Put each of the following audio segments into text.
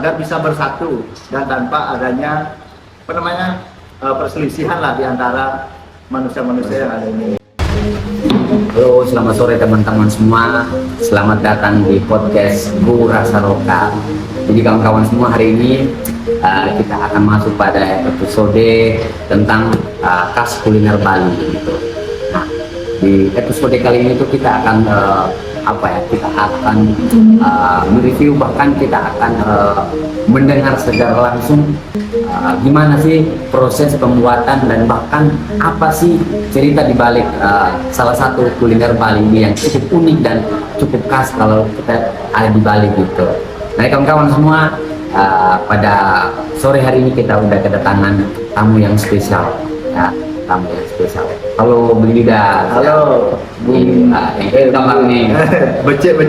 agar bisa bersatu dan tanpa adanya perselisihan lah di antara manusia-manusia yang ada ini. Halo, selamat sore teman-teman semua. Selamat datang di podcast Gu Rasa Lokal. Jadi kawan-kawan semua, hari ini kita akan masuk pada episode tentang khas kuliner Bali gitu. Nah, di episode kali ini tuh kita akan kita akan mereview, bahkan kita akan mendengar secara langsung gimana sih proses pembuatan dan bahkan apa sih cerita di balik salah satu kuliner Bali ini yang cukup unik dan cukup khas kalau kita ada di Bali gitu. Nah kawan-kawan semua, pada sore hari ini kita udah kedatangan tamu yang spesial ya. Tamu yang spesial. Halo Bu Lida. Halo Bu. Kabar nih. Becek.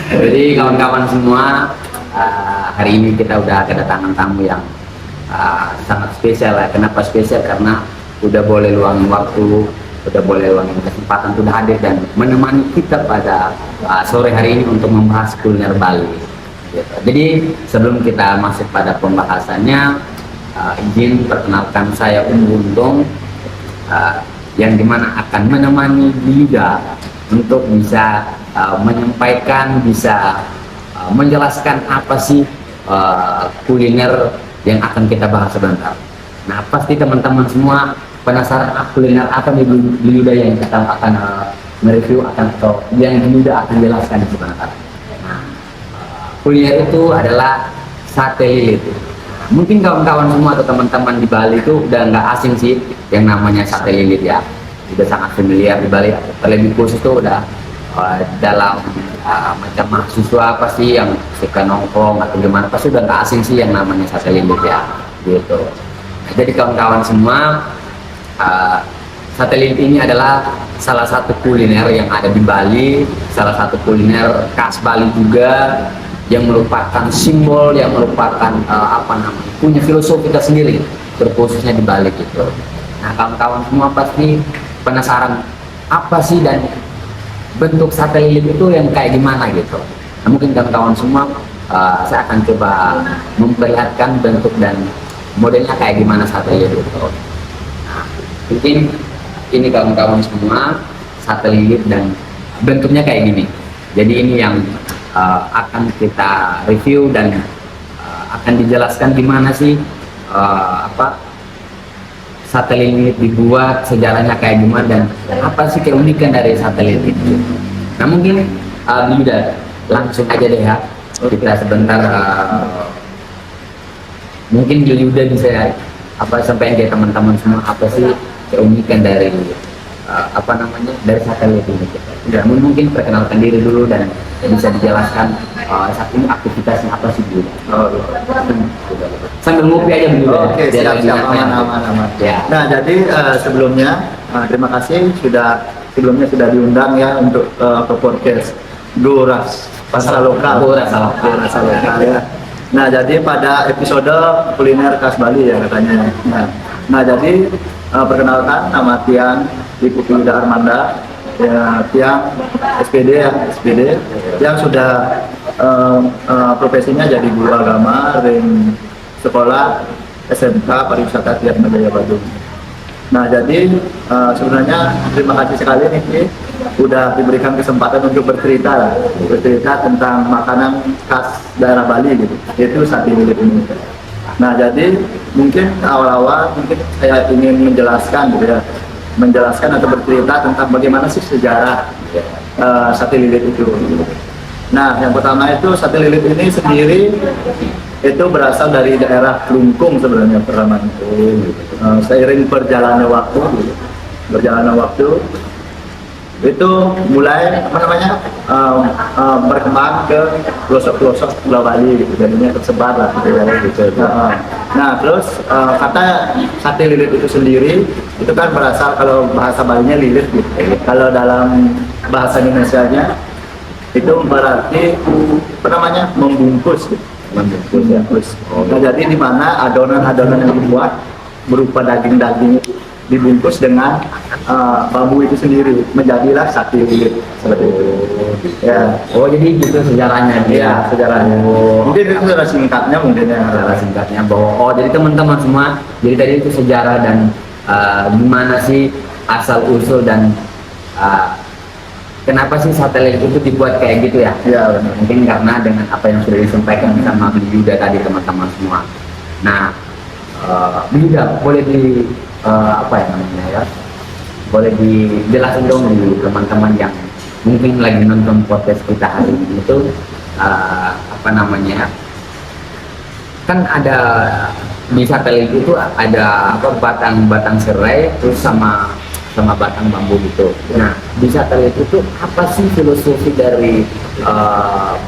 Jadi kawan-kawan semua, hari ini kita udah kedatangan tamu yang sangat spesial ya. Kenapa spesial? Karena udah boleh luangin waktu, udah boleh luangin kesempatan, udah hadir dan menemani kita pada sore hari ini untuk membahas kuliner Bali. Gitu. Jadi sebelum kita masuk pada pembahasannya, izin perkenalkan saya Untung, yang dimana akan menemani Lida untuk bisa menyampaikan, bisa menjelaskan apa sih kuliner yang akan kita bahas sebentar. Nah pasti teman-teman semua penasaran kuliner apa nih Lida yang kita akan mereview atau yang Lida akan jelaskan sebentar. Nah, kuliner itu adalah sate lilit. Mungkin kawan-kawan semua atau teman-teman di Bali itu udah nggak asing sih yang namanya sate lilit ya, udah sangat familiar di Bali. Terlebih khusus itu udah dalam macam mahasiswa pasti yang suka nongkrong atau gimana pasti udah nggak asing sih yang namanya sate lilit ya gitu. Nah, jadi kawan-kawan semua, sate lilit ini adalah salah satu kuliner yang ada di Bali, salah satu kuliner khas Bali juga, yang merupakan simbol, yang merupakan punya filosofi tersendiri terkhususnya di Bali gitu. Nah kawan-kawan semua pasti penasaran apa sih dan bentuk sate lilit itu yang kayak gimana gitu. Nah, mungkin kawan-kawan semua, saya akan coba memperlihatkan bentuk dan modelnya kayak gimana sate lilit itu. Nah, mungkin ini kawan-kawan semua sate lilit dan bentuknya kayak gini. Jadi ini yang akan kita review dan akan dijelaskan gimana sih sate lilit dibuat, sejarahnya kayak gimana dan apa sih keunikan dari sate lilit itu. Nah mungkin udah langsung aja deh ya, kita sebentar mungkin Yuda bisa sampaikan ke teman-teman semua apa sih keunikan dari dari sate lilit ini. Ya, mungkin perkenalkan diri dulu dan bisa dijelaskan saat ini aktivitasnya apa sih dulu. Sambil ngopi aja dulu. Oke, siap, aman. Ya. Nah, jadi sebelumnya terima kasih sebelumnya sudah diundang ya untuk ke podcast Gu Rasa Lokal. Ya. Nah, jadi pada episode kuliner khas Bali ya katanya. Nah, jadi perkenalkan nama Tian Lida Armanda, ya, Tiang SPD yang sudah profesinya jadi guru agama ring sekolah SMK Pariwisata Tian Jaya Badung. Nah jadi sebenarnya terima kasih sekali nih udah diberikan kesempatan untuk bercerita tentang makanan khas daerah Bali gitu, yaitu sate lilit ini. Nah jadi mungkin awal-awal saya ingin menjelaskan atau bercerita tentang bagaimana sih sejarah sate lilit itu. Nah, yang pertama itu sate lilit ini sendiri itu berasal dari daerah Klungkung sebenarnya pertama itu. Seiring berjalannya waktu itu mulai berkembang ke pelosok-pelosok Pulau Bali gitu, jadinya tersebar lah gitu. Nah terus kata sate lilit itu sendiri itu kan berasal, kalau bahasa Balinya lilit gitu. Kalau dalam bahasa Indonesianya itu berarti membungkus gitu. Membungkus. Nah jadi di mana adonan-adonan yang dibuat berupa daging-daging dibungkus dengan bambu itu sendiri, menjadilah sate lilit seperti itu. Ya. Oh jadi gitu sejarahnya dia. Iya, sejarahnya. Oh. Mungkin itu sejarah singkatnya mungkin ya. Secara singkatnya bahwa jadi teman-teman semua, jadi tadi itu sejarah dan gimana sih asal usul dan kenapa sih satelit itu dibuat kayak gitu ya? Iya, benar. Mungkin karena dengan apa yang sudah disampaikan sama Beli Yuda tadi teman-teman semua. Nah, Beli Yuda boleh apa ya namanya ya? Boleh dijelasin dong di teman-teman yang mungkin lagi nonton podcast kita hari ini itu apa namanya? Kan ada di satelit itu ada apa batang serai terus sama batang bambu gitu. Nah di satelit itu apa sih filosofi dari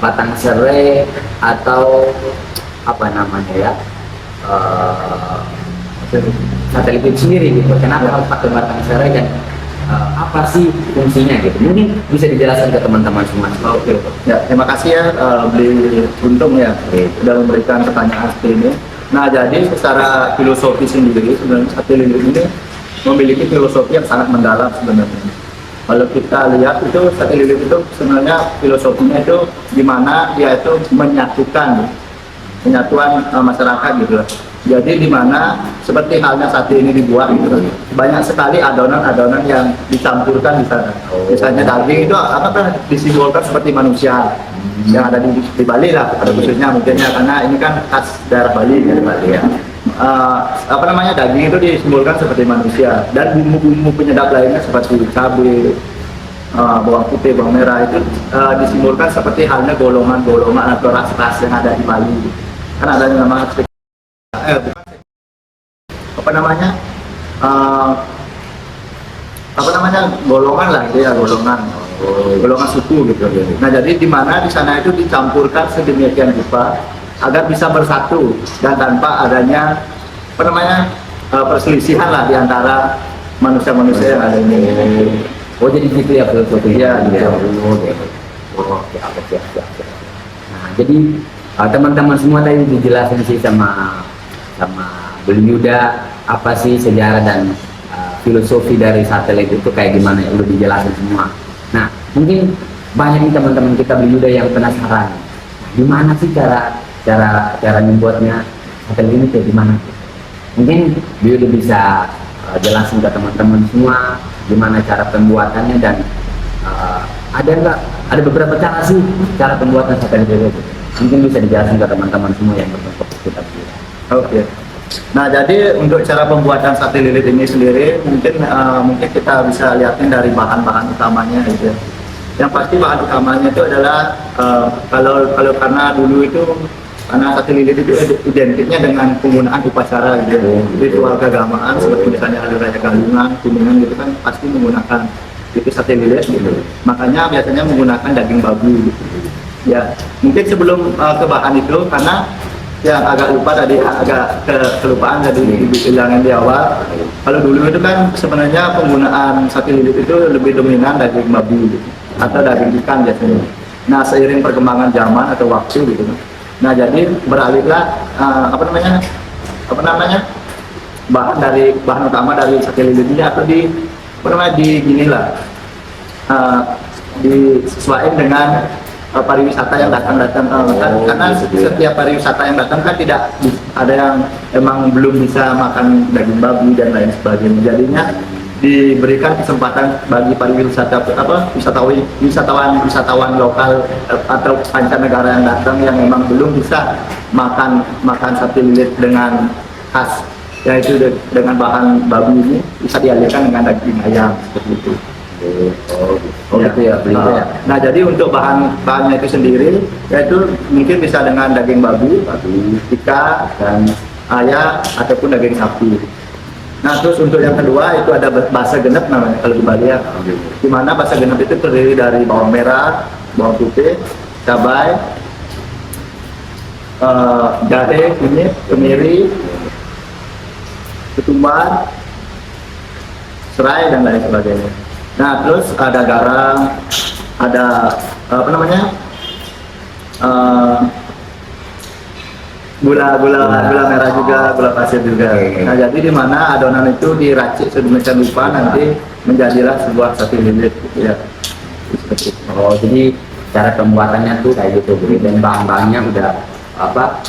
batang serai atau apa namanya ya satelit itu sendiri gitu? Kenapa harus pakai batang serai dan apa sih fungsinya gitu? Mungkin bisa dijelaskan ke teman-teman semua. Oke. Ya, terima kasih ya Beli Untung ya sudah memberikan pertanyaan seperti ini. Nah, jadi secara filosofi sendiri sebenarnya satelit ini memiliki filosofi yang sangat mendalam sebenarnya. Kalau kita lihat itu satelit itu sebenarnya filosofinya itu gimana dia itu menyatukan penyatuan masyarakat gitu. Jadi di mana seperti halnya saat ini dibuat gitu, banyak sekali adonan-adonan yang dicampurkan di sana. Misalnya daging itu apa disimbolkan seperti manusia yang ada di Bali lah, pada khususnya mungkinnya karena ini kan khas daerah Bali ya. Apa namanya daging itu disimbolkan seperti manusia dan bumbu-bumbu penyedap lainnya seperti cabai, bawang putih, bawang merah itu disimbolkan seperti halnya golongan-golongan atau ras-ras yang ada di Bali. Kan ada yang nama apa namanya golongan lah itu ya golongan suku gitu. Nah jadi di mana di sana itu dicampurkan sedemikian rupa agar bisa bersatu dan tanpa adanya apa namanya perselisihan lah di antara manusia-manusia yang ada ini. Oh jadi gitu ya filosofinya. Iya, Siap. Nah jadi teman-teman semua tadi dijelasin sih sama Beli Yuda apa sih sejarah dan filosofi dari satelit itu kayak gimana ya udah dijelasin semua. Nah mungkin banyak nih teman-teman kita Beli Yuda yang penasaran gimana sih cara membuatnya satelit ini kayak gimana. Mungkin Beli Yuda bisa jelasin ke teman-teman semua gimana cara pembuatannya dan ada beberapa cara sih cara pembuatan satelit itu. Mungkin bisa dijelasin ke teman-teman semua yang nonton kita. Oke. Nah, jadi untuk cara pembuatan sate lilit ini sendiri mungkin kita bisa lihatin dari bahan-bahan utamanya gitu. Yang pasti bahan utamanya itu adalah kalau karena dulu itu karena sate lilit itu identiknya dengan penggunaan upacara gitu. Ritual keagamaan seperti misalnya hari raya Galungan, Kuningan gitu kan pasti menggunakan itu sate lilit gitu. Makanya biasanya menggunakan daging babi gitu. Ya, mungkin sebelum ke bahan itu karena yang agak lupa tadi agak kelupaan tadi dibilangin di awal. Kalau dulu itu kan sebenarnya penggunaan sate lilit itu lebih dominan daging babi gitu, atau daging ikan biasanya. Nah seiring perkembangan zaman atau waktu gitu. Nah jadi beralihlah bahan utama dari sate lilit ini atau disesuaikan dengan pariwisata yang datang karena setiap pariwisata yang datang kan tidak ada yang emang belum bisa makan daging babi dan lain sebagainya, jadinya diberikan kesempatan bagi pariwisata wisatawan lokal atau mancanegara yang datang yang memang belum bisa makan sate lilit dengan khas yaitu dengan bahan babi ini bisa dialihkan dengan daging ayam seperti itu. Gitu ya. Nah jadi untuk bahannya itu sendiri yaitu mungkin bisa dengan daging babi, ikan dan ayam ataupun daging sapi. Nah terus untuk yang kedua itu ada basa genep namanya kalau di Bali ya. Di mana basa genep itu terdiri dari bawang merah, bawang putih, cabai, jahe, kunyit, kemiri, ketumbar, serai dan lain sebagainya. Nah terus ada garam, ada gula merah juga, gula pasir juga. Nah jadi di mana adonan itu diracik sedemikian rupa nanti menjadilah sebuah sate lilit gitu ya. Oh, jadi cara pembuatannya tuh kayak gitu, Bu. Dan bahan-bahannya udah apa?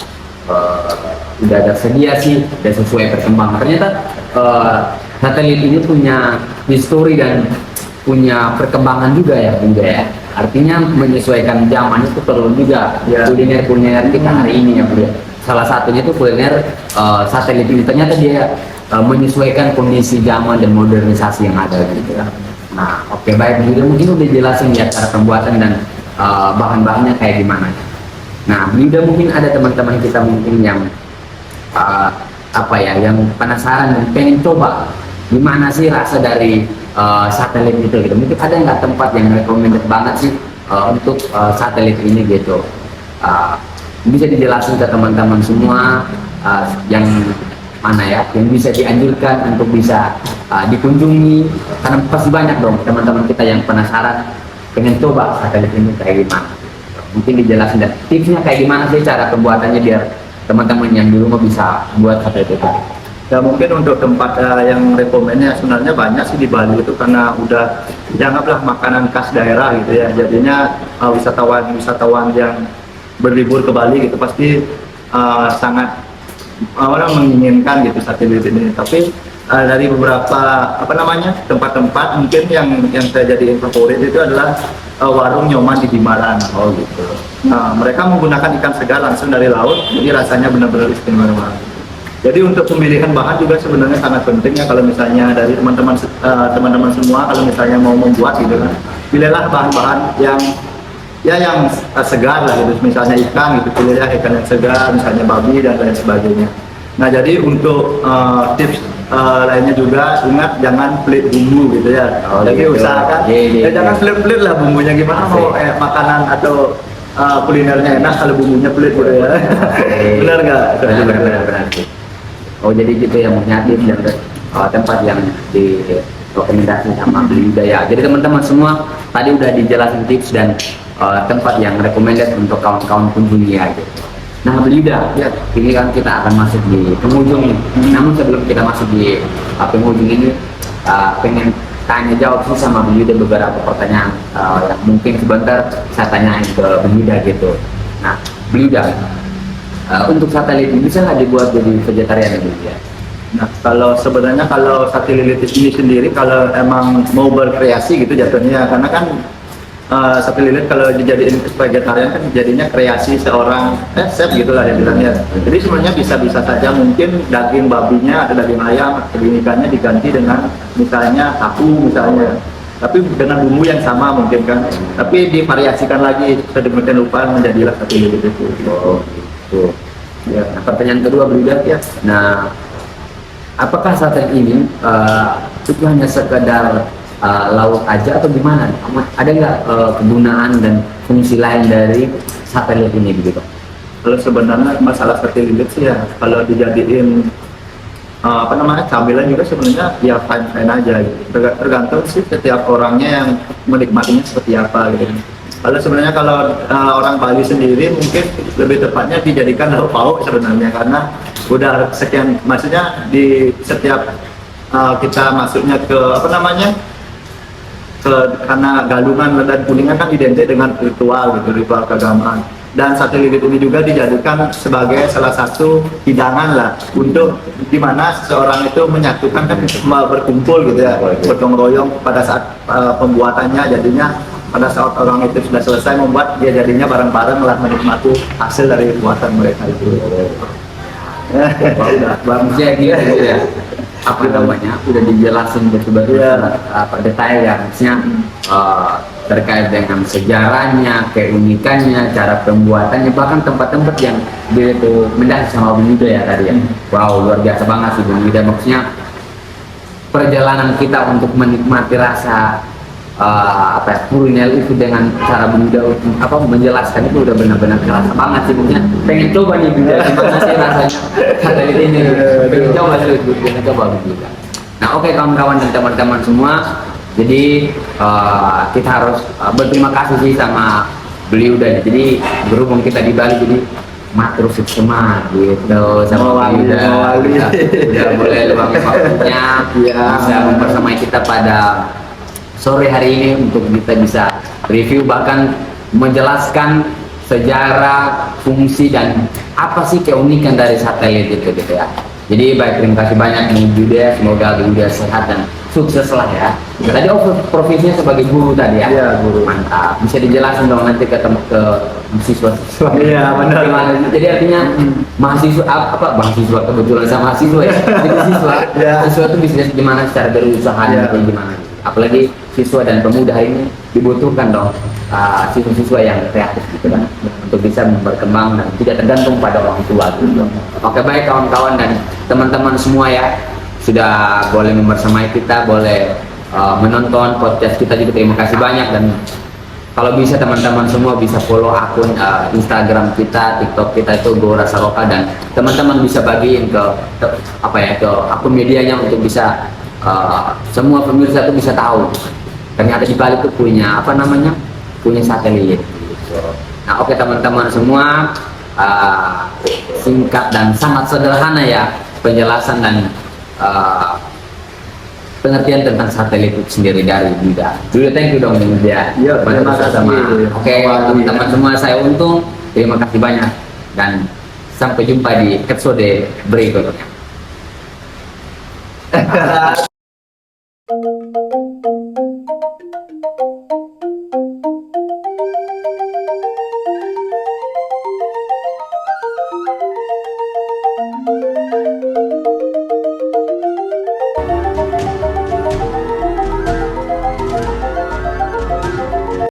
Udah tersedia sih, udah sesuai perkembangan. Ternyata satelit ini punya histori dan punya perkembangan juga ya, Bunda ya. Artinya menyesuaikan zaman itu perlu juga kuliner kita hari ini ya, Bu. Salah satunya itu kuliner satelit ini. Ternyata dia menyesuaikan kondisi zaman dan modernisasi yang ada gitu ya. Nah, oke, baik, mungkin udah jelasin ya cara pembuatan dan bahan-bahannya kayak gimana. Nah, juga mungkin ada teman-teman kita mungkin yang yang penasaran dan pengen coba gimana sih rasa dari satelit itu gitu. Mungkin ada nggak tempat yang recommended banget sih untuk satelit ini gitu. Bisa dijelasin ke teman-teman semua yang mana ya yang bisa dianjurkan untuk bisa dikunjungi, karena pasti banyak dong teman-teman kita yang penasaran pengen coba satelit ini kayak gimana. Mungkin dijelasin dan tipsnya kayak gimana sih cara pembuatannya biar teman-teman yang di rumah bisa buat satelit itu. Ya mungkin untuk tempat yang rekomennya sebenarnya banyak sih di Bali itu, karena udah dianggaplah makanan khas daerah gitu ya. Jadinya wisatawan yang berlibur ke Bali gitu pasti sangat menginginkan gitu satelit ini. Tapi dari beberapa tempat-tempat mungkin yang saya jadiin favorit itu adalah warung Nyoman di Jimbaran. Oh gitu. Nah, mereka menggunakan ikan segar langsung dari laut, jadi rasanya benar-benar istimewa. Jadi untuk pemilihan bahan juga sebenarnya sangat penting ya, kalau misalnya dari teman-teman semua kalau misalnya mau membuat gitu kan, pilihlah bahan-bahan yang segar lah gitu, misalnya ikan gitu, pilihlah ikan yang segar, misalnya babi dan lain sebagainya. Nah, jadi untuk tips lainnya juga ingat jangan pelit bumbu gitu ya. Jadi gitu. usahakan jangan pelit-pelit lah bumbunya, gimana mau makanan atau kulinernya enak kalau bumbunya pelit gitu ya. Benar nggak? Benar. Oh, jadi gitu ya, tips dan tempat yang direkomendasi sama Beli Udaya. Jadi teman-teman semua tadi udah dijelasin tips dan tempat yang recommended untuk kawan-kawan kunjungi ya gitu. Nah, Beli Uda, ini kan kita akan masuk di penghujung nih. Namun sebelum kita masuk di penghujung ini, pengen tanya jawab sih sama Beli Uda beberapa pertanyaan yang mungkin sebentar saya tanyain ke Beli Uda gitu. Nah, Beli Uda, untuk satelit ini bisa nggak dibuat jadi vegetarian gitu ya? Nah, kalau satelit ini sendiri kalau emang mau berkreasi gitu jatuhnya, karena kan satelit kalau dijadiin vegetarian kan jadinya kreasi seorang chef gitulah ya bilangnya. Jadi sebenarnya bisa-bisa saja, mungkin daging babinya atau daging ayam atau daging ikannya diganti dengan misalnya tahu misalnya, tapi dengan bumbu yang sama mungkin kan, tapi divariasikan lagi sedemikian rupa menjadilah satelit itu. Oh gitu ya. Nah, pertanyaan kedua Beli ya, nah apakah satelit ini itu hanya sekedar laut aja atau gimana? Ada nggak kegunaan dan fungsi lain dari satelit ini begitu? Kalau sebenarnya masalah satelit sih ya, kalau dijadiin camilan juga sebenarnya ya fine aja gitu. Tergantung sih setiap orangnya yang menikmatinya seperti apa gitu. Kalau orang Bali sendiri mungkin lebih tepatnya dijadikan lauk pauk sebenarnya, karena udah sekian, maksudnya di setiap kita masuknya karena galungan dan kuningan kan identik dengan ritual keagamaan, dan satelit ini juga dijadikan sebagai salah satu hidangan lah untuk dimana seseorang itu menyatukan kan, berkumpul gitu ya, gotong royong pada saat pembuatannya. Jadinya pada saat orang itu sudah selesai membuat, dia jadinya bareng-bareng lah menikmati hasil dari buatan mereka itu. Udah bagusnya gitu ya, apa namanya udah dijelasin betul-betul detail ya, maksudnya terkait dengan sejarahnya, keunikannya, cara pembuatannya, bahkan tempat-tempat yang dia itu mendaki sama Bung Yuda ya tadi ya. Wow, luar biasa banget sih Bung Yuda, maksudnya perjalanan kita untuk menikmati rasa kuliner itu dengan cara Bung Yuda menjelaskan itu udah benar-benar kerasa banget sih. Maksudnya pengen coba nih Bung Yuda, gimana sih rasanya satelit ini, pengen coba Bung Yuda. Nah, oke kawan-kawan dan teman-teman semua, jadi kita harus berterima kasih sih sama Beli Uda. Jadi berhubung kita di Bali, jadi matur semua gitu sama Beli Uda. Udah boleh luangin waktunya bisa mempersamai kita pada sore hari ini untuk kita bisa review, bahkan menjelaskan sejarah, fungsi, dan apa sih keunikan dari satelit itu gitu ya. Jadi baik, terima kasih banyak Bung Jude, semoga Bung Jude sehat dan sukses lah ya. Tadi profesinya sebagai guru tadi ya. Iya, guru. Mantap. Bisa dijelasin dong nanti ke siswa-siswa. Iya, benar. Gimana? Jadi artinya mahasiswa mahasiswa kebetulan sama mahasiswa ya. Jadi siswa, Iya. siswa itu bisa gimana cara berusaha Iya. dan gimana. Apalagi siswa dan pemuda hari ini dibutuhkan dong siswa-siswa yang kreatif gitu kan, untuk bisa berkembang dan tidak tergantung pada orang tua gitu. Oke, baik kawan-kawan dan teman-teman semua ya, sudah boleh membersamai kita, boleh menonton podcast kita juga, terima kasih banyak. Dan kalau bisa teman-teman semua bisa follow akun Instagram kita, TikTok kita itu Go Rasa Lokal, dan teman-teman bisa bagiin ke akun medianya untuk bisa semua pemirsa itu bisa tahu ternyata di Bali itu punya punya satelit gitu. Nah, oke teman-teman semua, singkat dan sangat sederhana ya penjelasan dan pengertian tentang satelit itu sendiri dari Buda. Jude, thank you dong ya. Iya, terima kasih. Oke, teman-teman semua, saya Untung, terima kasih banyak dan sampai jumpa di episode berikutnya.